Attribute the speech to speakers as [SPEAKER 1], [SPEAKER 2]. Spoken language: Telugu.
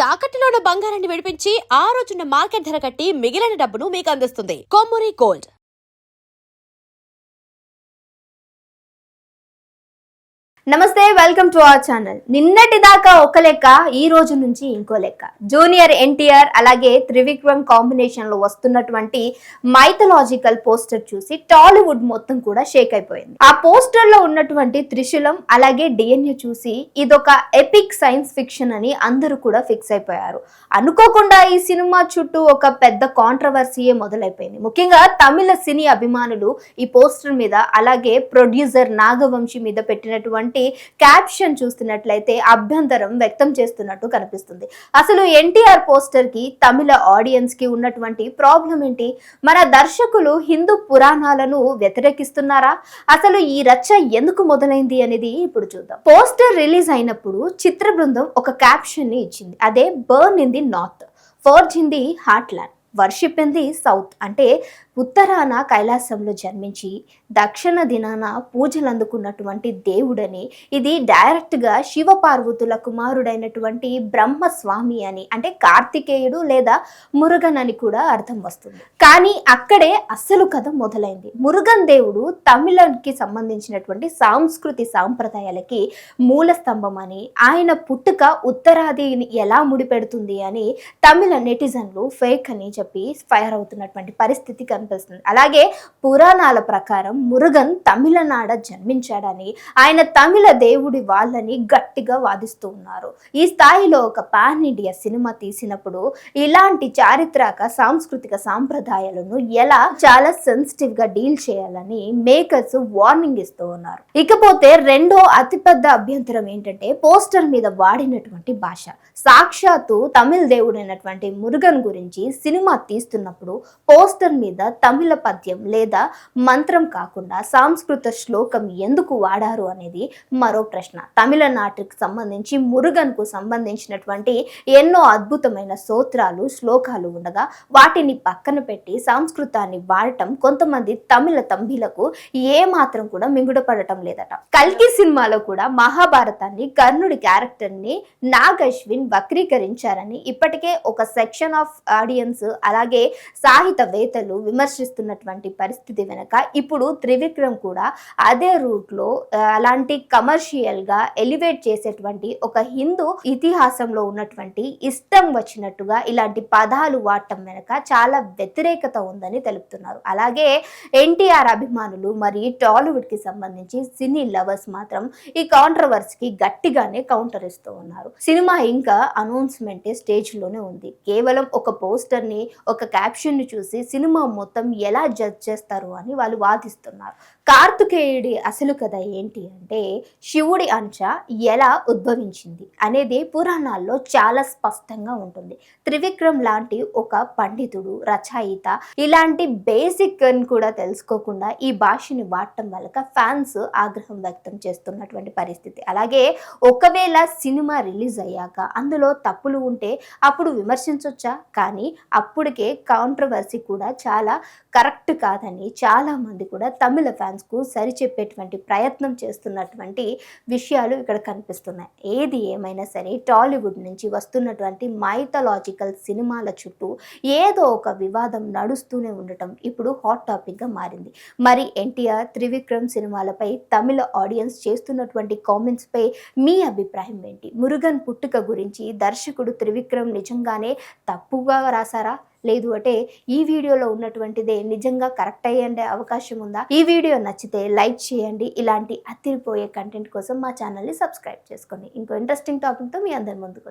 [SPEAKER 1] తాకట్టులో ఉన్న బంగారాన్ని విడిపించి ఆ రోజున్న మార్కెట్ ధర కట్టి మిగిలిన డబ్బును మీకు అందిస్తుంది కొమ్మూరి గోల్డ్.
[SPEAKER 2] నమస్తే, వెల్కమ్ టు అవర్ ఛానల్. నిన్నటి దాకా ఒక లెక్క, ఈ రోజు నుంచి ఇంకో లెక్క. జూనియర్ ఎన్టీఆర్ అలాగే త్రివిక్రమ్ కాంబినేషన్ లో వస్తున్నటువంటి మైథలాజికల్ పోస్టర్ చూసి టాలీవుడ్ మొత్తం కూడా షేక్ అయిపోయింది. ఆ పోస్టర్ లో ఉన్నటువంటి త్రిశూలం అలాగే డిఎన్ఏ చూసి ఇదొక ఎపిక్ సైన్స్ ఫిక్షన్ అని అందరూ కూడా ఫిక్స్ అయిపోయారు. అనుకోకుండా ఈ సినిమా చుట్టూ ఒక పెద్ద కాంట్రవర్సీయే మొదలైపోయింది. ముఖ్యంగా తమిళ సినీ అభిమానులు ఈ పోస్టర్ మీద అలాగే ప్రొడ్యూసర్ నాగవంశి మీద పెట్టినటువంటి క్యాప్షన్ చూస్తున్నట్లయితే అభ్యంతరం వ్యక్తం చేస్తున్నట్టు కనిపిస్తుంది. అసలు ఎన్టీఆర్ పోస్టర్ కి తమిళ ఆడియన్స్ కి ఉన్నటువంటి ప్రాబ్లం ఏంటి? మన దర్శకులు హిందూ పురాణాలను వ్యతిరేకిస్తున్నారా? అసలు ఈ రచ్చ ఎందుకు మొదలైంది అనేది ఇప్పుడు చూద్దాం. పోస్టర్ రిలీజ్ అయినప్పుడు చిత్ర బృందం ఒక క్యాప్షన్ ని ఇచ్చింది. అదే burn in the north, forge in the heartland, worship in the south. అంటే ఉత్తరాన కైలాసంలో జన్మించి దక్షిణ దినాన పూజలు అందుకున్నటువంటి దేవుడని, ఇది డైరెక్ట్గా శివపార్వతుల కుమారుడైనటువంటి బ్రహ్మస్వామి అని, అంటే కార్తికేయుడు లేదా మురుగన్ అని కూడా అర్థం వస్తుంది. కానీ అక్కడే అసలు కథ మొదలైంది. మురుగన్ దేవుడు తమిళకి సంబంధించినటువంటి సాంస్కృతి సాంప్రదాయాలకి మూల స్తంభం అని, ఆయన పుట్టుక ఉత్తరాదిని ఎలా ముడిపెడుతుంది అని తమిళ నెటిజన్లు ఫేక్ అని చెప్పి ఫైర్ అవుతున్నటువంటి పరిస్థితి కనిపిస్తుంది. అలాగే పురాణాల ప్రకారం మురుగన్ తమిళనాడ జన్మించాడని, ఆయన తమిళ దేవుడి వాళ్ళని గట్టిగా వాదిస్తూ ఉన్నారు. ఈ స్థాయిలో ఒక పాన్ ఇండియా సినిమా తీసినప్పుడు ఇలాంటి చారిత్రక సాంస్కృతిక సాంప్రదాయాలను ఎలా చాలా సెన్సిటివ్ గా డీల్ చేయాలని మేకర్స్ వార్నింగ్ ఇస్తూ ఉన్నారు. ఇకపోతే రెండో అతిపెద్ద అభ్యంతరం ఏంటంటే పోస్టర్ మీద వాడినటువంటి భాష. సాక్షాత్తు తమిళ దేవుడైనటువంటి మురుగన్ గురించి సినిమా తీస్తున్నప్పుడు పోస్టర్ మీద తమిళ పద్యం లేదా మంత్రం కాకుండా సంస్కృత శ్లోకం ఎందుకు వాడారు అనేది మరో ప్రశ్న. తమిళనాటికి సంబంధించి మురుగన్ కు సంబంధించినటువంటి ఎన్నో అద్భుతమైన స్తోత్రాలు శ్లోకాలు ఉండగా వాటిని పక్కన పెట్టి సంస్కృతాన్ని వాడటం కొంతమంది తమిళ తంబిలకు ఏ మాత్రం కూడా మింగుడపడటం లేదట. కల్కి సినిమాలో కూడా మహాభారతాన్ని కర్ణుడి క్యారెక్టర్ ని నాగ్ అశ్విన్ వక్రీకరించారని ఇప్పటికే ఒక సెక్షన్ ఆఫ్ ఆడియన్స్ అలాగే సాహితవేత్తలు విమర్శిస్తున్నటువంటి పరిస్థితి వెనక ఇప్పుడు త్రివిక్రమ్ కూడా అదే రూట్ లో అలాంటి కమర్షియల్ గా ఎలివేట్ చేసేటువంటి ఒక హిందూ ఇతిహాసంలో ఉన్నటువంటి ఇష్టం వచ్చినట్టుగా ఇలాంటి పదాలు వాడటం వెనక చాలా వ్యతిరేకత ఉందని తెలుపుతున్నారు. అలాగే ఎన్టీఆర్ అభిమానులు మరి టాలీవుడ్ కి సంబంధించి సినీ లవర్స్ మాత్రం ఈ కాంట్రవర్సీకి గట్టిగానే కౌంటర్ ఇస్తూ ఉన్నారు. సినిమా ఇంకా అనౌన్స్మెంట్ స్టేజ్ లోనే ఉంది. కేవలం ఒక పోస్టర్ ని ఒక క్యాప్షన్ ని చూసి సినిమా మొత్తం ఎలా జడ్జ్ చేస్తారు అని వాళ్ళు వాదిస్తున్నారు. కార్తికేయుడి అసలు కథ ఏంటి అంటే శివుడి అంశ ఎలా ఉద్భవించింది అనేది పురాణాల్లో చాలా స్పష్టంగా ఉంటుంది. త్రివిక్రమ్ లాంటి ఒక పండితుడు రచయిత ఇలాంటి బేసిక్ కూడా తెలుసుకోకుండా ఈ భాషని వాడటం వల్ల ఫ్యాన్స్ ఆగ్రహం వ్యక్తం చేస్తున్నటువంటి పరిస్థితి. అలాగే ఒకవేళ సినిమా రిలీజ్ అయ్యాక అందులో తప్పులు ఉంటే అప్పుడు విమర్శించవచ్చా, కానీ అప్పటికే కాంట్రవర్సీ కూడా చాలా కరెక్ట్ కాదని చాలా మంది కూడా తమిళ ఫ్యాన్స్ కు సరిచెప్పేటువంటి ప్రయత్నం చేస్తున్నటువంటి విషయాలు ఇక్కడ కనిపిస్తున్నాయి. ఏది ఏమైనా సరే టాలీవుడ్ నుంచి వస్తున్నటువంటి మైథలాజికల్ సినిమాల చుట్టూ ఏదో ఒక వివాదం నడుస్తూనే ఉండటం ఇప్పుడు హాట్ టాపిక్ గా మారింది. మరి ఎన్టీఆర్ త్రివిక్రమ్ సినిమాలపై తమిళ ఆడియన్స్ చేస్తున్నటువంటి కామెంట్స్ పై మీ అభిప్రాయం ఏంటి? మురుగన్ పుట్టుక గురించి దర్శకుడు త్రివిక్రమ్ నిజంగానే తప్పుగా రాసారా, లేదు అంటే ఈ వీడియోలో ఉన్నటువంటిదే నిజంగా కరెక్ట్ అయ్యే అవకాశం ఉందా? ఈ వీడియో నచ్చితే లైక్ చేయండి. ఇలాంటి అతిరిపోయే కంటెంట్ కోసం మా ఛానల్ని సబ్స్క్రైబ్ చేసుకోండి. ఇంకో ఇంట్రెస్టింగ్ టాపిక్తో మీ అందరి ముందుకు